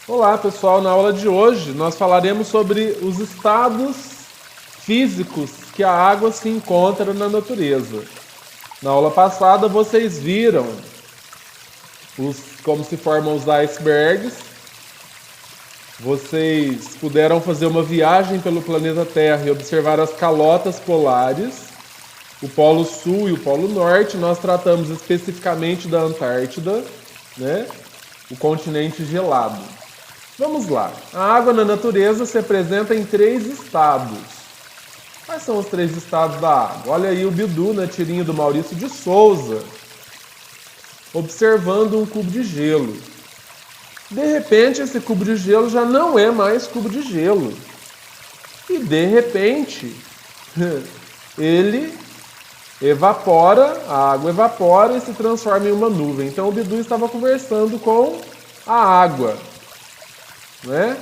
Olá, pessoal. Na aula de hoje nós falaremos sobre os estados físicos que a água se encontra na natureza. Na aula passada vocês viram como se formam os icebergs. Vocês puderam fazer uma viagem pelo planeta Terra e observar as calotas polares, o Polo Sul e o Polo Norte. Nós tratamos especificamente da Antártida, né? O continente gelado. Vamos lá. A água na natureza se apresenta em 3 estados. Quais são os 3 estados da água? Olha aí o Bidu na tirinha do Maurício de Souza, observando um cubo de gelo. De repente, esse cubo de gelo já não é mais cubo de gelo. E de repente, ele evapora, a água evapora e se transforma em uma nuvem. Então o Bidu estava conversando com a água, né?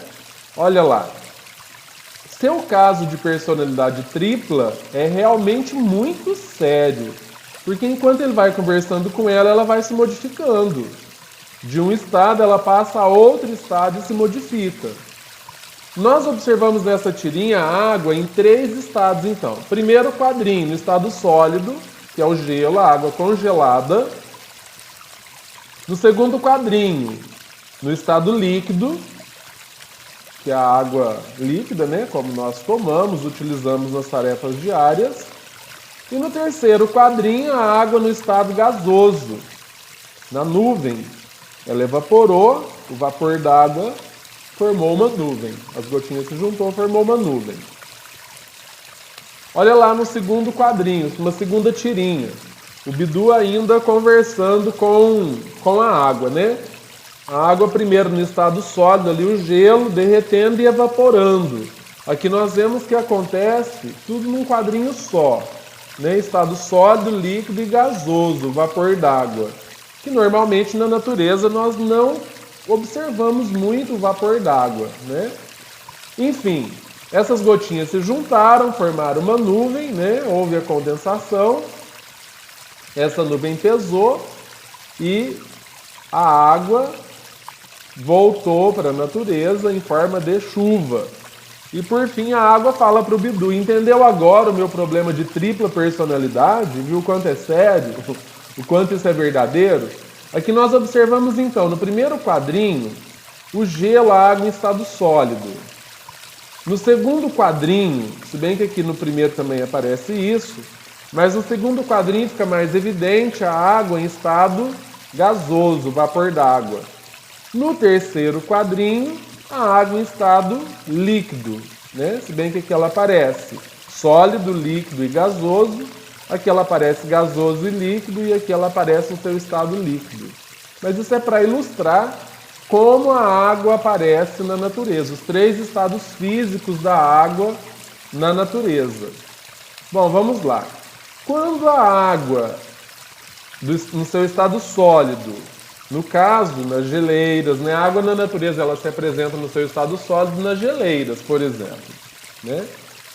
Olha lá. Seu caso de personalidade tripla é realmente muito sério, porque enquanto ele vai conversando com ela, ela vai se modificando. De um estado, ela passa a outro estado e se modifica. Nós observamos nessa tirinha a água em 3 estados, então. Primeiro quadrinho, no estado sólido, que é o gelo, a água congelada. No segundo quadrinho, no estado líquido, que é a água líquida, né, como nós tomamos, utilizamos nas tarefas diárias. E no terceiro quadrinho, a água no estado gasoso, na nuvem. Ela evaporou, o vapor d'água formou uma nuvem. As gotinhas se juntou, formou uma nuvem. Olha lá no segundo quadrinho, uma segunda tirinha. O Bidu ainda conversando com a água, né? A água primeiro no estado sólido, ali o gelo, derretendo e evaporando. Aqui nós vemos que acontece tudo num quadrinho só, né? Estado sólido, líquido e gasoso, vapor d'água. Que normalmente na natureza nós não observamos muito o vapor d'água, né? Enfim, essas gotinhas se juntaram, formaram uma nuvem, né? Houve a condensação, essa nuvem pesou e a água voltou para a natureza em forma de chuva. E por fim a água fala para o Bidu: entendeu agora o meu problema de tripla personalidade? Viu o quanto é sério? O quanto isso é verdadeiro? Aqui nós observamos então, no primeiro quadrinho, o gelo, a água em estado sólido. No segundo quadrinho, se bem que aqui no primeiro também aparece isso, mas no segundo quadrinho fica mais evidente a água em estado gasoso, vapor d'água. No terceiro quadrinho, a água em estado líquido, né? Se bem que aqui ela aparece sólido, líquido e gasoso. Aqui ela aparece gasoso e líquido e aqui ela aparece o seu estado líquido. Mas isso é para ilustrar como a água aparece na natureza, os 3 estados físicos da água na natureza. Bom, vamos lá. Quando a água no seu estado sólido, no caso, nas geleiras, né? A água na natureza ela se apresenta no seu estado sólido nas geleiras, por exemplo, né?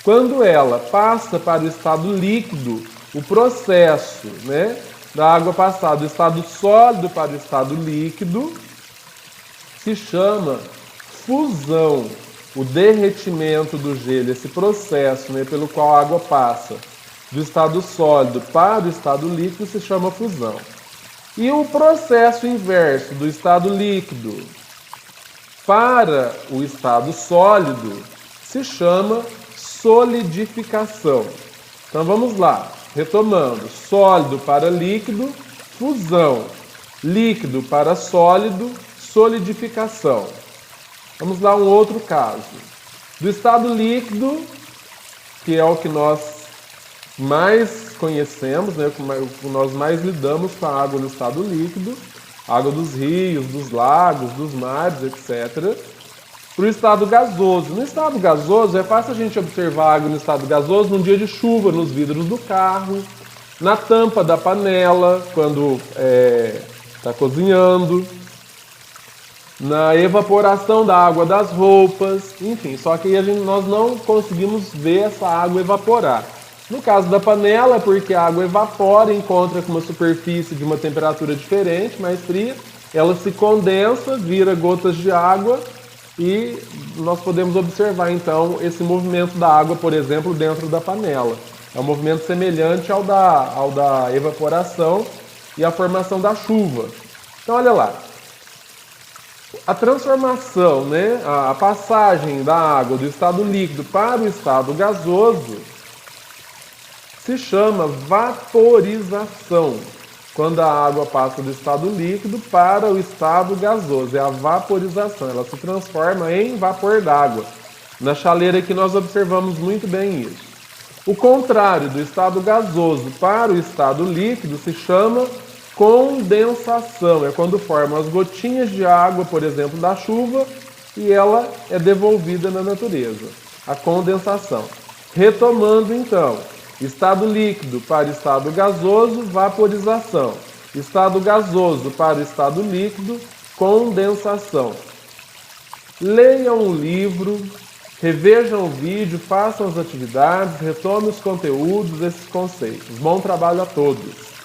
Quando ela passa para o estado líquido, o processo, né, da água passar do estado sólido para o estado líquido se chama fusão. O derretimento do gelo, esse processo, né, pelo qual a água passa do estado sólido para o estado líquido se chama fusão. E o processo inverso do estado líquido para o estado sólido se chama solidificação. Então vamos lá, retomando: sólido para líquido, fusão; líquido para sólido, solidificação. Vamos lá, um outro caso. Do estado líquido, que é o que nós mais conhecemos, né, o que nós mais lidamos com a água no estado líquido, água dos rios, dos lagos, dos mares, etc., para o estado gasoso. No estado gasoso, é fácil a gente observar a água no estado gasoso num dia de chuva, nos vidros do carro, na tampa da panela, quando está cozinhando, na evaporação da água das roupas, enfim. Só que aí nós não conseguimos ver essa água evaporar. No caso da panela, porque a água evapora, encontra com uma superfície de uma temperatura diferente, mais fria, ela se condensa, vira gotas de água e nós podemos observar então esse movimento da água, por exemplo, dentro da panela. É um movimento semelhante ao da evaporação e a formação da chuva. Então olha lá, a transformação, né, a passagem da água do estado líquido para o estado gasoso se chama vaporização. Quando a água passa do estado líquido para o estado gasoso, é a vaporização, ela se transforma em vapor d'água. Na chaleira aqui nós observamos muito bem isso. O contrário do estado gasoso para o estado líquido se chama condensação, é quando formam as gotinhas de água, por exemplo, da chuva, e ela é devolvida na natureza, a condensação. Retomando então, estado líquido para estado gasoso, vaporização. Estado gasoso para o estado líquido, condensação. Leiam o livro, revejam o vídeo, façam as atividades, retomem os conteúdos, esses conceitos. Bom trabalho a todos!